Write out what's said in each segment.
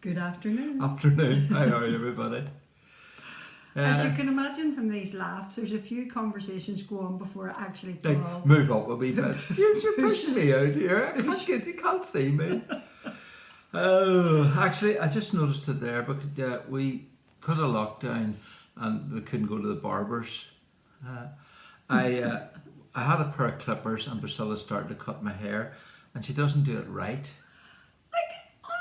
Good afternoon. Afternoon. How are you, everybody? As you can imagine from these laughs, there's a few conversations go on before actually Paul... Move up a wee bit. You're pushing me out here. You can't see me. Oh, actually, I just noticed it there because we cut a lockdown and we couldn't go to the barbers. I had a pair of clippers and Priscilla started to cut my hair and she doesn't do it right.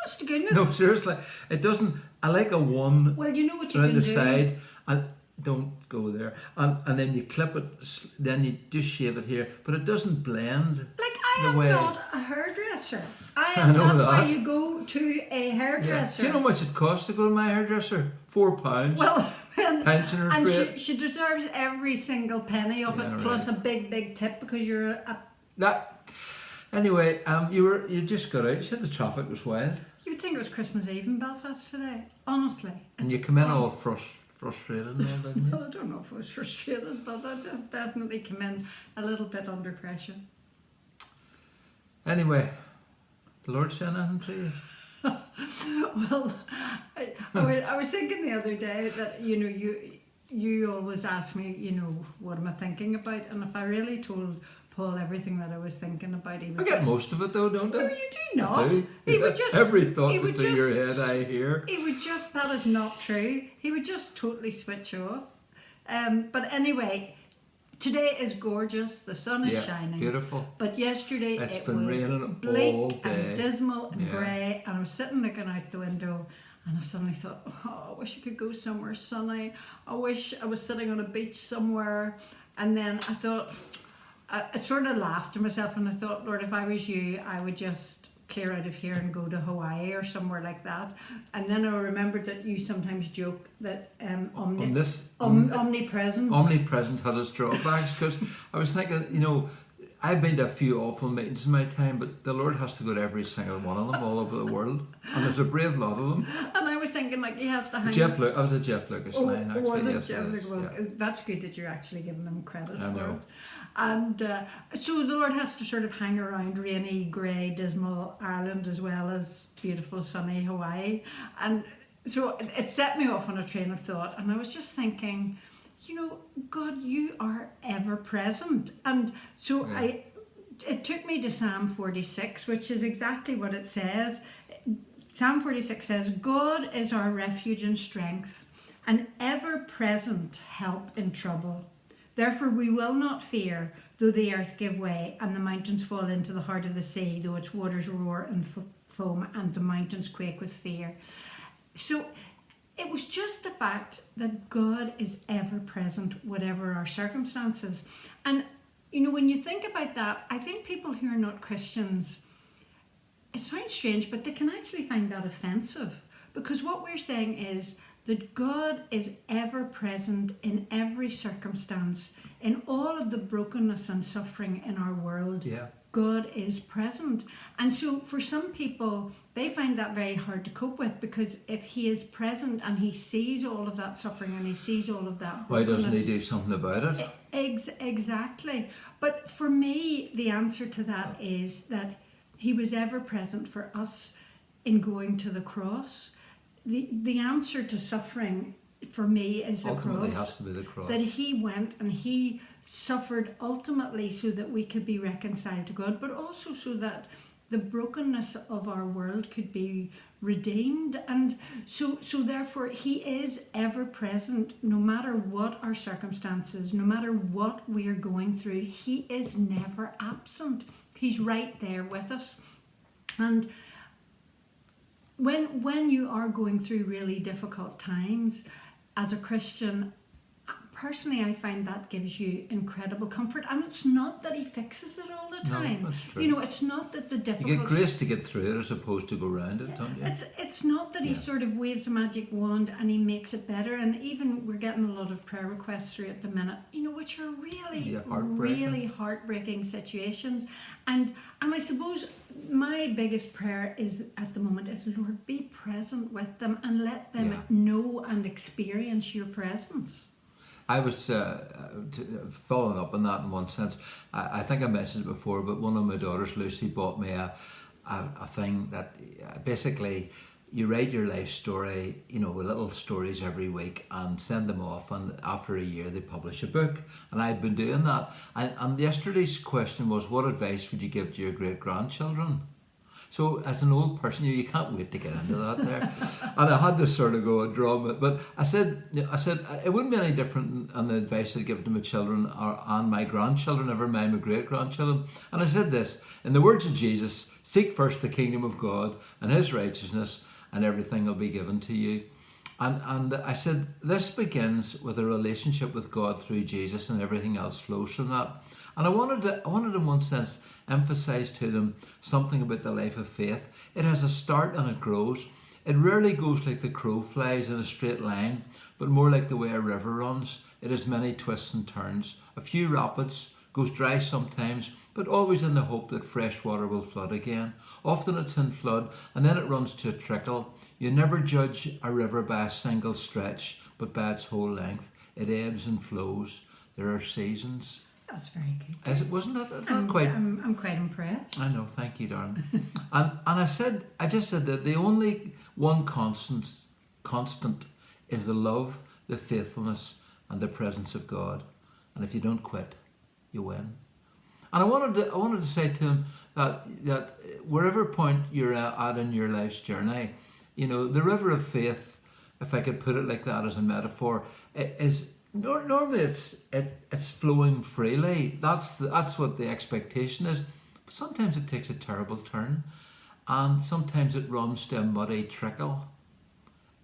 Honest to goodness. No, seriously, it doesn't. I like a one. Well, you know what you around can the do. side, and don't go there. And then you clip it. Then you just shave it here, but it doesn't blend. Like I am not a hairdresser. I know that's that. why you go to a hairdresser. Do you know how much it costs to go to my hairdresser? £4. Well, then, pensioners and rate. she deserves every single penny of it, plus a big tip because you're a. That. Anyway, you just got out. You said the traffic was wild. You would think it was Christmas Eve in Belfast today, honestly. And you come in all frustrated and all, didn't you? Well, I don't know if I was frustrated, but I definitely came in a little bit under pressure. Anyway, the Lord said anything to you? Well, I was thinking the other day that, you always ask me, what am I thinking about? And if I really told Paul everything that I was thinking about, he would I get most of it though, don't I? No, you do not. I do. He would just... Every thought was through your head, I hear. He would just... That is not true. He would just totally switch off. But anyway, today is gorgeous. The sun is shining. Beautiful. But yesterday It's it been was raining bleak all day. and dismal and grey. And I was sitting looking out the window and I suddenly thought, oh, I wish I could go somewhere sunny. I wish I was sitting on a beach somewhere. And then I thought... I sort of laughed to myself and I thought, Lord, if I was you, I would just clear out of here and go to Hawaii or somewhere like that. And then I remembered that you sometimes joke that omnipresence Omnipresence had its drawbacks, because I was thinking, I've been to a few awful meetings in my time, but the Lord has to go to every single one of them all over the world, and there's a brave lot of them. And I was thinking, like, he has to hang... I was a Jeff Lucas line, actually. Was it yes, Jeff Lucas? Well, yeah. that's good that you're actually giving him credit I for know. it. And so the Lord has to sort of hang around rainy, grey, dismal Ireland as well as beautiful, sunny Hawaii. And so it set me off on a train of thought, and I was just thinking, God, you are ever present. And so it took me to Psalm 46, which is exactly what it says. Psalm 46 says, God is our refuge and strength, an ever-present help in trouble. Therefore we will not fear, though the earth give way, and the mountains fall into the heart of the sea, though its waters roar and foam, and the mountains quake with fear. So it was just the fact that God is ever present, whatever our circumstances. And when you think about that, I think people who are not Christians, it sounds strange, but they can actually find that offensive. Because what we're saying is that God is ever present in every circumstance, in all of the brokenness and suffering in our world. Yeah. God is present. And so for some people, they find that very hard to cope with, because if he is present and he sees all of that suffering and he sees all of that Why brokenness, doesn't he do something about it? Exactly. But for me, the answer to that is that he was ever present for us in going to the cross. The answer to suffering for me is the Ultimately cross. has to be the cross. That he went and he suffered ultimately so that we could be reconciled to God, but also so that the brokenness of our world could be redeemed. And so therefore he is ever present, no matter what our circumstances, no matter what we are going through. He is never absent. He's right there with us. And when you are going through really difficult times as a Christian, personally, I find that gives you incredible comfort. And it's not that he fixes it all the time. No, that's true. It's not that the You difficult... get grace to get through it as opposed to go around it, don't you? It's not that he sort of waves a magic wand and he makes it better. And even we're getting a lot of prayer requests through at the minute, which are really, really heartbreaking situations. And I suppose my biggest prayer is at the moment is, Lord, be present with them and let them know and experience your presence. I was following up on that in one sense. I think I mentioned it before, but one of my daughters, Lucy, bought me a thing that basically you write your life story, you know, with little stories every week and send them off, and after a year they publish a book. And I've been doing that. And yesterday's question was, what advice would you give to your great-grandchildren? So as an old person, you can't wait to get into that there. And I had to sort of go and draw it. But I said it wouldn't be any different on the advice I'd give to my children and my grandchildren, never mind my great-grandchildren. And I said this, in the words of Jesus, seek first the kingdom of God and his righteousness, and everything will be given to you. And I said, this begins with a relationship with God through Jesus, and everything else flows from that. And I wanted in one sense emphasize to them something about the life of faith. It has a start and it grows. It rarely goes like the crow flies in a straight line, but more like the way a river runs. It has many twists and turns, a few rapids, goes dry sometimes, but always in the hope that fresh water will flood again. Often it's in flood, and then it runs to a trickle. You never judge a river by a single stretch, but by its whole length. It ebbs and flows. There are seasons. That's very good. Is it, wasn't it? It's not quite. I'm quite impressed. I know, thank you, darling. and I just said that the only one constant is the love, the faithfulness, and the presence of God. And if you don't quit, you win. And I wanted to say to him that wherever point you're at in your life's journey, you know, the river of faith, if I could put it like that as a metaphor, is normally it's flowing freely. That's what the expectation is. But sometimes it takes a terrible turn, and sometimes it runs to a muddy trickle.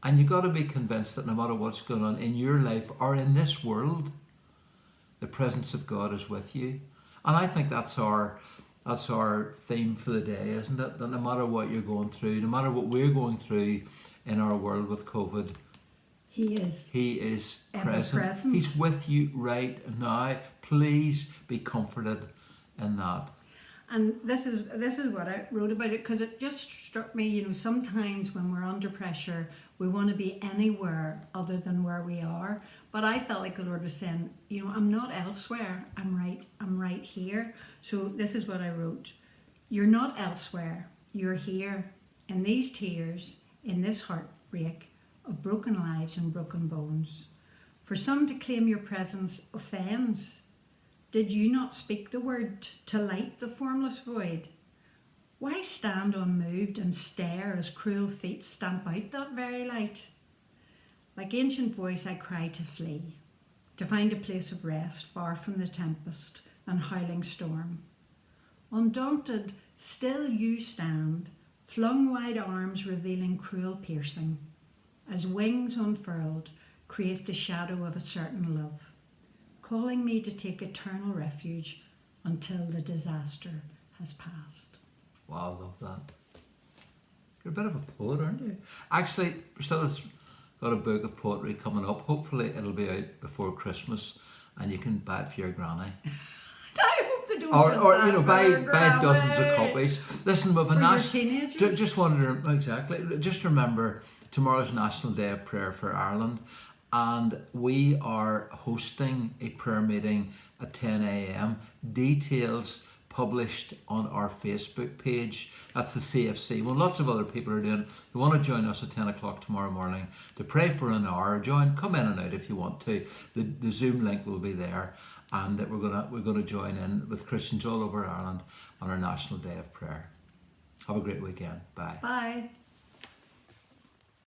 And you got to be convinced that no matter what's going on in your life or in this world, the presence of God is with you. And I think that's our theme for the day, isn't it? That no matter what you're going through, no matter what we're going through in our world with COVID, He is present. He's with you right now. Please be comforted in that. And this is what I wrote about it, because it just struck me, you know, sometimes when we're under pressure, we want to be anywhere other than where we are. But I felt like the Lord was saying, you know, I'm not elsewhere. I'm right here. So this is what I wrote. You're not elsewhere. You're here in these tears, in this heartbreak of broken lives and broken bones. For some to claim your presence offends. Did you not speak the word to light the formless void? Why stand unmoved and stare as cruel feet stamp out that very light? Like ancient voice I cry to flee, to find a place of rest far from the tempest and howling storm. Undaunted, still you stand, flung wide arms revealing cruel piercing, as wings unfurled create the shadow of a certain love, calling me to take eternal refuge until the disaster has passed. Wow, I love that. You're a bit of a poet, aren't you? Actually, Priscilla's got a book of poetry coming up. Hopefully it'll be out before Christmas and you can buy it for your granny. I hope they don't or you know, buy dozens of copies. Listen, with a national, just wanted to, exactly, just remember tomorrow's National Day of Prayer for Ireland, and we are hosting a prayer meeting at 10 a.m. Details published on our Facebook page. That's the CFC. Well, lots of other people are doing it. If you want to join us at 10 o'clock tomorrow morning to pray for an hour, come in and out if you want to. The Zoom link will be there, and we're gonna join in with Christians all over Ireland on our National Day of Prayer. Have a great weekend. Bye. Bye.